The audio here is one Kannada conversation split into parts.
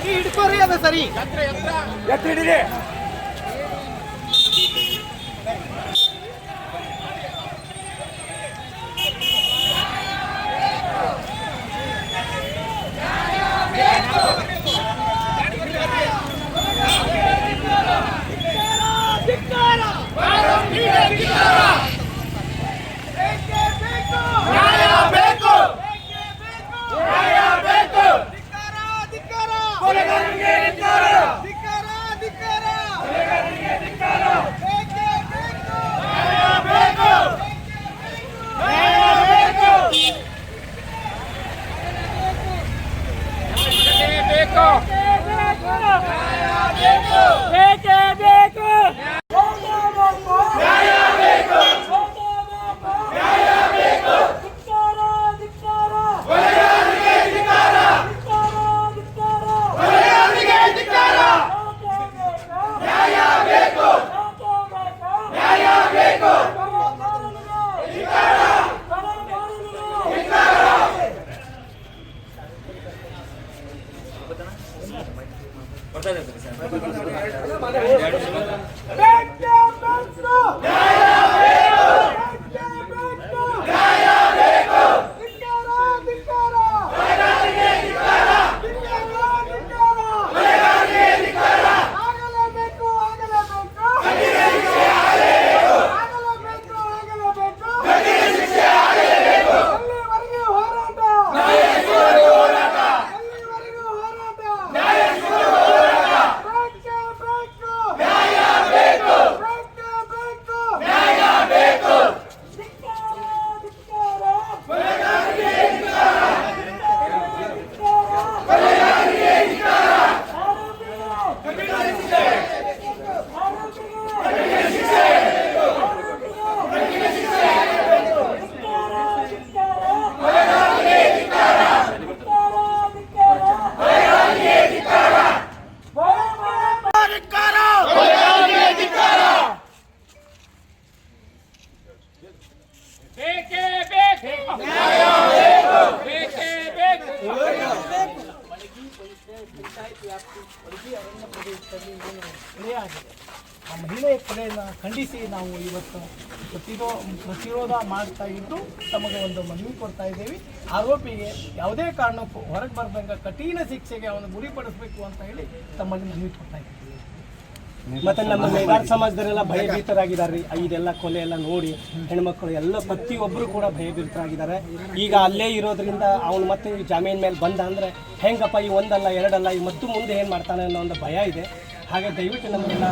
ಹಿಡ್ಕೋರಿ ಅದ ಸರಿ ಹಿಡಿರಿ ಆ ಮಹಿಳೆಯ ಕೊಲೆಯನ್ನು ಖಂಡಿಸಿ ನಾವು ಇವತ್ತು ಪ್ರತಿರೋಧ ಮಾಡ್ತಾ ಇದ್ದು ತಮಗೆ ಒಂದು ಮನವಿ ಕೊಡ್ತಾ ಇದ್ದೇವೆ. ಆರೋಪಿಗೆ ಯಾವುದೇ ಕಾರಣಕ್ಕೂ ಹೊರಗೆ ಬರ್ದಂಗೆ ಕಠಿಣ ಶಿಕ್ಷೆಗೆ ಅವನು ಗುರಿಪಡಿಸಬೇಕು ಅಂತ ಹೇಳಿ ತಮ್ಮಲ್ಲಿ ಮನವಿ ಕೊಡ್ತಾ ಇದ್ದೀವಿ. ಮತ್ತೆ ನಮ್ಮ ಮೇಘಾರ್ ಸಮಾಜದವರೆಲ್ಲ ಭಯಭೀತರಾಗಿದ್ದಾರೆ. ಇದೆಲ್ಲ ಕೊಲೆ ಎಲ್ಲ ನೋಡಿ ಹೆಣ್ಮಕ್ಳು ಎಲ್ಲ ಪ್ರತಿಯೊಬ್ಬರು ಕೂಡ ಭಯಭೀತರಾಗಿದ್ದಾರೆ. ಈಗ ಅಲ್ಲೇ ಇರೋದ್ರಿಂದ ಅವನು ಮತ್ತೆ ಜಾಮೀನ್ ಮೇಲೆ ಬಂದ ಅಂದರೆ ಹೆಂಗಪ್ಪ ಈ ಒಂದಲ್ಲ ಎರಡಲ್ಲ ಈ ಮತ್ತು ಮುಂದೆ ಏನು ಮಾಡ್ತಾನೆ ಅನ್ನೋ ಒಂದು ಭಯ ಇದೆ. ಹಾಗೆ ದಯವಿಟ್ಟು ನಮಗೆಲ್ಲ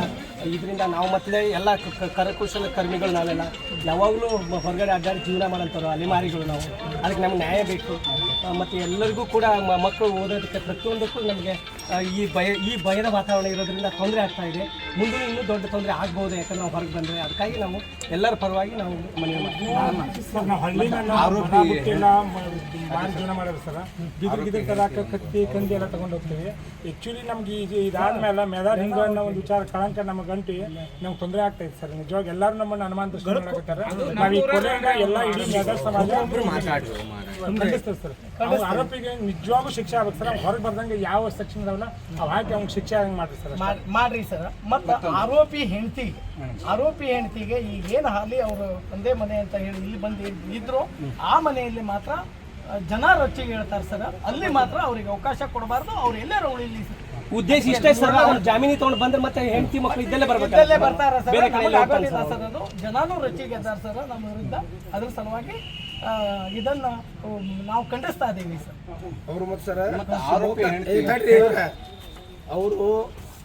ಇದರಿಂದ ನಾವು ಮತ್ತೆ ಎಲ್ಲ ಕರಕುಶಲ ಕರ್ಮಿಗಳು ನಾವೆಲ್ಲ ಯಾವಾಗಲೂ ಹೊರಗಡೆ ಅಡ್ಡಾಡಿ ಜೀವನ ಮಾಡೋಂಥವ್ರು ಅಲೆಮಾರಿಗಳು ನಾವು. ಅದಕ್ಕೆ ನಮ್ಗೆ ನ್ಯಾಯ ಬೇಕು. ಮತ್ತು ಎಲ್ಲರಿಗೂ ಕೂಡ ಮಕ್ಕಳು ಓದೋದಕ್ಕೆ ಪ್ರತಿಯೊಂದಕ್ಕೂ ನಮಗೆ ಈ ಭಯದ ವಾತಾವರಣ ಇರೋದ್ರಿಂದ ತೊಂದರೆ ಆಗ್ತಾ ಇದೆ. ಮುಂದೆ ಇನ್ನೂ ದೊಡ್ಡ ತೊಂದರೆ ಆಗ್ಬೋದು ಯಾಕಂದ್ರೆ ನಾವು ಹೊರಗೆ ಬಂದರೆ. ಅದಕ್ಕಾಗಿ ನಾವು ಎಲ್ಲರ ಪರವಾಗಿ ನಾವು ಮನವಿ ಮಾಡ್ತೀವಿ. ಜೀವನ ಮಾಡೋದು ಸರ್ ಗಿದ್ರ ತರಾಕ ಕತ್ತಿ ಕಂದಿ ಎಲ್ಲ ತಗೊಂಡು ಹೋಗ್ತೀವಿ. ಆ್ಯಕ್ಚುಲಿ ನಮ್ಗೆ ಇದಾದ್ಮೇಲೆ ಮೇದಾರ್ ಹಿಂಗೆ ಅನ್ನೋ ಒಂದು ವಿಚಾರ ಕಳಂಕ ನಮ್ಮ ಗಂಟು ನಮ್ಗೆ ತೊಂದರೆ ಆಗ್ತೈತೆ ಸರ್. ನಿಜವಾಗಿ ಎಲ್ಲರೂ ನಮ್ಮನ್ನು ಅನುಮಾನ ದೃಷ್ಟಿ ಮಾಡಕತ್ತಾರೆ. ನಾವು ಈ ಕೊಲೆಯಿಂದ ಎಲ್ಲ ಇಡೀ ಮೇದಾರ್ ಸಮಾಜ ಖಂಡಿಸ್ತೇವೆ ಸರ್. ಆರೋಪಿಗೆ ನಿಜವಾಗೂ ಶಿಕ್ಷೆ ಆಗ್ಬೇಕು ಸರ್. ಹೊರಗೆ ಬರ್ದಂಗೆ ಯಾವ ಸೆಕ್ಷನ್ ಇದಾವಲ್ಲ ಅವು ಹಾಕಿ ಅವ್ನಿಗೆ ಶಿಕ್ಷೆ ಆಗಂಗೆ ಮಾಡ್ರಿ ಸರ್. ಮಾಡ್ರಿ ಸರ್. ಮತ್ತು ಆರೋಪಿ ಹೆಂಡತಿಗೆ ಈಗೇನು ಹಾಲಿ ಅವರು ತಂದೆ ಮನೆ ಅಂತ ಹೇಳಿ ಇಲ್ಲಿ ಬಂದು ಇದ್ರು ಆ ಮನೆಯಲ್ಲಿ ಮಾತ್ರ ಜನ ರೊಚ್ಚಿಗೆ ಹೇಳ್ತಾರೆ ಸರ್. ಅಲ್ಲಿ ಮಾತ್ರ ಅವ್ರಿಗೆ ಅವಕಾಶ ಕೊಡಬಾರ್ದು. ಅವ್ರು ಎಲ್ಲರೂ ಉಳಿಲಿ ಸರ್. ಉದ್ದೇಶ ಇಷ್ಟೇ ಸರ್. ಅವ್ರು ಜಾಮೀನಿ ತಗೊಂಡು ಬಂದ್ರೆ ಮತ್ತೆ ಹೆಂಡತಿ ಮಕ್ಕಳು ಇದ್ದಲ್ಲೇ ಬರ್ತಾರ ಸರ್. ಅದು ಜನಾನು ರೊಚ್ಚಿಗೆ ಇದ್ದಾರೆ ಸರ್ ನಮ್ಮ ವಿರುದ್ಧ. ಅದ್ರ ಸಲುವಾಗಿ ಇದನ್ನ ನಾವು ಖಂಡಿಸ್ತಾ ಇದ್ದೀವಿ ಸರ್. ಅವರು ಮತ್ತು ಸರ್ ಅವರು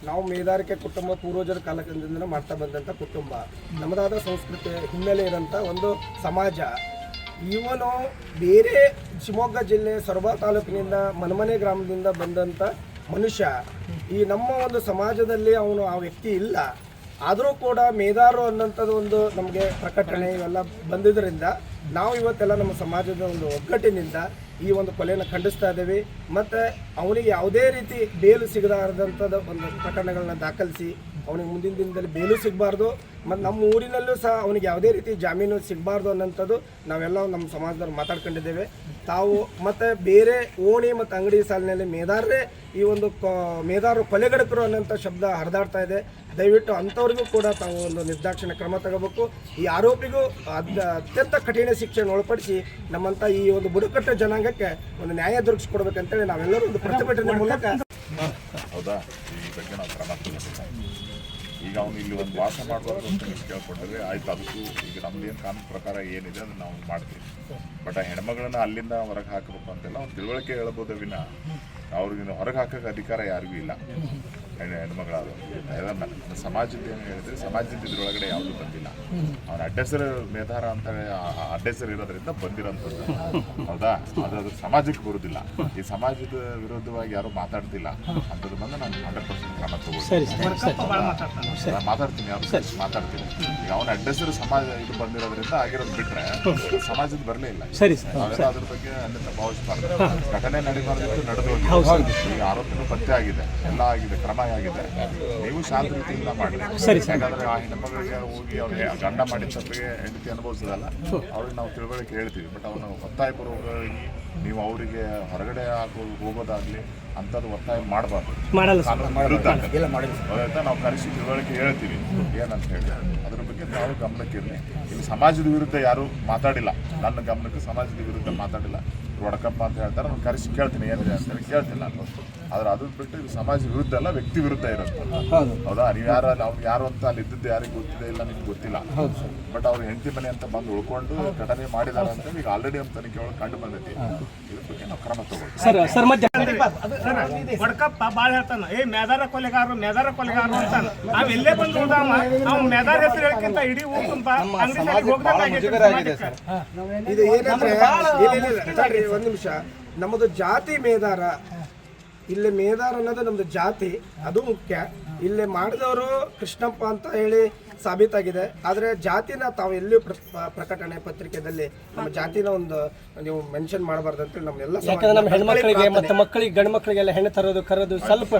ನಾವು ಮೇದಾರಿಕೆ ಕುಟುಂಬ ಪೂರ್ವಜರ ಕಾಲದಿಂದ ಮಾಡ್ತಾ ಬಂದಂಥ ಕುಟುಂಬ, ನಮ್ಮದಾದ ಸಂಸ್ಕೃತಿ ಹಿನ್ನೆಲೆ ಇರೋಂಥ ಒಂದು ಸಮಾಜ. ಇವನು ಬೇರೆ ಶಿವಮೊಗ್ಗ ಜಿಲ್ಲೆ ಸೊರಬ ತಾಲೂಕಿನಿಂದ ಮನಮನೆ ಗ್ರಾಮದಿಂದ ಬಂದಂಥ ಮನುಷ್ಯ. ಈ ನಮ್ಮ ಒಂದು ಸಮಾಜದಲ್ಲಿ ಅವನು ಆ ವ್ಯಕ್ತಿ ಇಲ್ಲ. ಆದರೂ ಕೂಡ ಮೇದಾರು ಅನ್ನೋಂಥದ್ದು ಒಂದು ನಮಗೆ ಪ್ರಕಟಣೆ ಇವೆಲ್ಲ ಬಂದಿದ್ದರಿಂದ ನಾವು ಇವತ್ತೆಲ್ಲ ನಮ್ಮ ಸಮಾಜದ ಒಂದು ಒಗ್ಗಟ್ಟಿನಿಂದ ಈ ಒಂದು ಕೊಲೆಯನ್ನು ಖಂಡಿಸ್ತಾ ಇದ್ದೇವೆ. ಮತ್ತು ಅವನಿಗೆ ಯಾವುದೇ ರೀತಿ ಬೇಲು ಸಿಗದಾರದಂಥದ್ದು ಒಂದು ಪ್ರಕರಣಗಳನ್ನ ದಾಖಲಿಸಿ ಅವನಿಗೆ ಮುಂದಿನ ದಿನದಲ್ಲಿ ಬೇಲು ಸಿಗಬಾರ್ದು. ಮತ್ತು ನಮ್ಮ ಊರಿನಲ್ಲೂ ಸಹ ಅವನಿಗೆ ಯಾವುದೇ ರೀತಿ ಜಾಮೀನು ಸಿಗಬಾರ್ದು ಅನ್ನೋಂಥದ್ದು ನಾವೆಲ್ಲ ನಮ್ಮ ಸಮಾಜದವ್ರು ಮಾತಾಡ್ಕೊಂಡಿದ್ದೇವೆ. ತಾವು ಮತ್ತು ಬೇರೆ ಓಣಿ ಮತ್ತು ಅಂಗಡಿ ಸಾಲಿನಲ್ಲಿ ಮೇದಾರರೇ ಈ ಒಂದು ಮೇದಾರರು ಕೊಲೆಗಡಕರು ಅನ್ನೋಂಥ ಶಬ್ದ ಹರಿದಾಡ್ತಾ ಇದೆ. ದಯವಿಟ್ಟು ಅಂಥವ್ರಿಗೂ ಕೂಡ ತಾವು ಒಂದು ನಿರ್ದಾಕ್ಷಿಣ್ಯ ಕ್ರಮ ತಗೋಬೇಕು. ಈ ಆರೋಪಿಗೂ ಅತ್ಯಂತ ಕಠಿಣ ಶಿಕ್ಷೆಯನ್ನು ಒಳಪಡಿಸಿ ನಮ್ಮಂಥ ಈ ಒಂದು ಬುಡಕಟ್ಟು ಜನಾಂಗಕ್ಕೆ ಒಂದು ನ್ಯಾಯ ದೊರಕಿಸ್ಕೊಡ್ಬೇಕಂತೇಳಿ ನಾವೆಲ್ಲರೂ ಒಂದು ಪ್ರತಿಭಟನೆ ಮೂಲಕ ಹೌದಾ ಈ ಬಗ್ಗೆ ನಾವು ಕ್ರಮ ತಗೋಬೇಕು. ಈಗ ಅವನು ಇಲ್ಲಿ ಒಂದು ವಾಸ ಮಾಡಬಾರ್ದು ಅಂತ ನೀವು ಕೇಳ್ಕೊಂಡ್ರೆ ಆಯ್ತು, ಅದಕ್ಕೂ ಈಗ ನಮ್ದೇನು ಕಾನೂನು ಪ್ರಕಾರ ಏನಿದೆ ಅದನ್ನು ನಾವು ಮಾಡ್ತೀವಿ. ಬಟ್ ಆ ಹೆಣ್ಮಗಳನ್ನ ಅಲ್ಲಿಂದ ಹೊರಗೆ ಹಾಕಬೇಕು ಅಂತೆಲ್ಲ ಒಂದು ತಿಳುವಳಿಕೆ ಹೇಳ್ಬೋದು ವಿನ ಅವ್ರಿಗೆ ಹೊರಗೆ ಹಾಕೋಕೆ ಅಧಿಕಾರ ಯಾರಿಗೂ ಇಲ್ಲ. ಹೆಣ್ಮಗಳಾದ ಸಮಾಜದ ಏನು ಹೇಳಿದ್ರೆ ಸಮಾಜದ ಇದ್ರೊಳಗಡೆ ಯಾವುದೂ ಬಂದಿಲ್ಲ. ಅವ್ನ ಅಡ್ಡೆಸರು ಮೇಧಾರ ಅಂತ ಅಡ್ಡೆಸರು ಇರೋದ್ರಿಂದ ಬಂದಿರೋಂಥದ್ದು. ಹೌದಾ, ಅದು ಸಮಾಜಕ್ಕೆ ಬರುವುದಿಲ್ಲ. ಈ ಸಮಾಜದ ವಿರುದ್ಧವಾಗಿ ಯಾರು ಮಾತಾಡ್ತಿಲ್ಲ ಅಂಥದ್ದು ಬಂದು ನಾನು 100% ಕ್ರಮ ತಗೊಳ್ತೀನಿ. ಮಾತಾಡ್ತೀನಿ, ಯಾರು ಮಾತಾಡ್ತೀನಿ. ಈಗ ಅವನ ಅಡ್ಡೆಸರು ಸಮಾಜ ಇದು ಬಂದಿರೋದ್ರಿಂದ ಆಗಿರೋದು ಬಿಟ್ರೆ ಸಮಾಜದ ಬರಲೇ ಇಲ್ಲ. ನಾವೆಲ್ಲ ಅದ್ರ ಬಗ್ಗೆ ಅನ್ಯತಾ ಭಾವಿಸಬಾರ್ದು. ಘಟನೆ ನಡೀಬಾರ್ದು, ನಡೆದು ಹೋಗಿದೆ. ಈಗ ಆರೋಪಿನೂ ಪತ್ತೆ ಆಗಿದೆ, ಎಲ್ಲ ಆಗಿದೆ, ಕ್ರಮ ಆಗಿದೆ. ನೀವು ಶಾಂತ ರೀತಿಯಿಂದ ಮಾಡಲಿ. ಯಾಕಂದ್ರೆ ಆ ಹೆಣ್ಮಗಳಿಗೆ ಹೋಗಿ ಅವ್ರಿಗೆ ಗಂಡ ಮಾಡಿದ ತಪ್ಪಿಗೆ ಹೆಂಡತಿ ಅನುಭವಿಸೋದಲ್ಲ, ಅವ್ರಿಗೆ ನಾವು ತಿಳುವಳಿಕೆ ಹೇಳ್ತೀವಿ. ಬಟ್ ಅವನು ಒತ್ತಾಯಪೂರ್ವಕವಾಗಿ ನೀವು ಅವರಿಗೆ ಹೊರಗಡೆ ಹೋಗೋದಾಗ್ಲಿ ಅಂಥದ್ದು ಒತ್ತಾಯ ಮಾಡಬಾರ್ದು. ವಿರುದ್ಧ ನಾವು ಕರೆಸಿ ತಿಳುವಳಿಕೆ ಹೇಳ್ತೀವಿ ಏನಂತ ಹೇಳಿ. ಅದ್ರ ಬಗ್ಗೆ ನಾವು ಗಮನಕ್ಕಿರಲಿ. ಇಲ್ಲಿ ಸಮಾಜದ ವಿರುದ್ಧ ಯಾರು ಮಾತಾಡಿಲ್ಲ, ನನ್ನ ಗಮನಕ್ಕೆ ಸಮಾಜದ ವಿರುದ್ಧ ಮಾತಾಡಿಲ್ಲ. ಒಡಕಪ್ಪ ಅಂತ ಹೇಳ್ತಾರೆ, ನಾನು ಕರೆಸಿ ಕೇಳ್ತೀನಿ ಏನಿದೆ ಅಂತೇಳಿ ಕೇಳ್ತೀನಿ ನಾನು. ಆದ್ರೆ ಅದನ್ನ ಬಿಟ್ಟು ಇದು ಸಮಾಜ ವಿರುದ್ಧ ಅಲ್ಲ, ವ್ಯಕ್ತಿ ವಿರುದ್ಧ ಇರುತ್ತೆ. ಹೌದಾ, ನೀವು ಅವ್ರು ಯಾರು ಅಂತ ಅಲ್ಲಿ ಇದ್ದದ್ದು ಯಾರಿಗೆ ಗೊತ್ತಿದೆ ಇಲ್ಲ, ನಿಮ್ಗೆ ಗೊತ್ತಿಲ್ಲ. ಬಟ್ ಅವ್ರು ಹೆಂಡತಿ ಮನೆ ಅಂತ ಬಂದು ಉಳ್ಕೊಂಡು ಘಟನೆ ಮಾಡಿದಾರೆ ಅಂತ ಈಗ ಆಲ್ರೆಡಿ ಒಂದು ತನಿಖೆ ಒಳಗೆ ಕಂಡು ಬಂದೈತಿ. ಇದ್ರ ಬಗ್ಗೆ ನಾವು ಕ್ರಮ ತಗೊಳ್ತೀವಿ. ಹೊಡ್ಕಪ್ಪ ಭಾಳ ಹೇಳ್ತಾನ, ಮೇದಾರ ಕೊಲೆಗಾರರು ಅಂತ. ನಾವ್ ಎಲ್ಲೇ ಬಂದು ನಾವು ಮೇದಾರ ಹೆಸರು ಹೇಳ್ಕಿಂತ ಇಡೀ ಊರು ತುಂಬ ಇದು ಏನಂದ್ರೆ ಒಂದು ನಿಮಿಷ, ನಮ್ಮದು ಜಾತಿ ಮೇದಾರ. ಇಲ್ಲಿ ಮೇದಾರ ಅನ್ನೋದು ನಮ್ದು ಜಾತಿ, ಅದು ಮುಖ್ಯ. ಇಲ್ಲಿ ಮಾಡಿದವರು ಕೃಷ್ಣಪ್ಪ ಅಂತ ಹೇಳಿ ಸಾಬೀತಾಗಿದೆ. ಆದರೆ ಜಾತಿನ ತಾವು ಎಲ್ಲಿಯೂ ಪ್ರಕಟಣೆ ಪತ್ರಿಕೆಯಲ್ಲಿ ನಮ್ಮ ಜಾತಿನ ಒಂದು ನೀವು ಮೆನ್ಷನ್ ಮಾಡಬಾರ್ದು ಅಂತೇಳಿ ನಮ್ಮೆಲ್ಲ. ಯಾಕಂದ್ರೆ ನಮ್ಮ ಹೆಣ್ಮಕ್ಳಿಗೆ ಮತ್ತು ಮಕ್ಕಳಿಗೆ ಗಂಡು ಮಕ್ಕಳಿಗೆಲ್ಲ ಹೆಣ್ಣು ತರೋದು ಕರೋದು ಸ್ವಲ್ಪ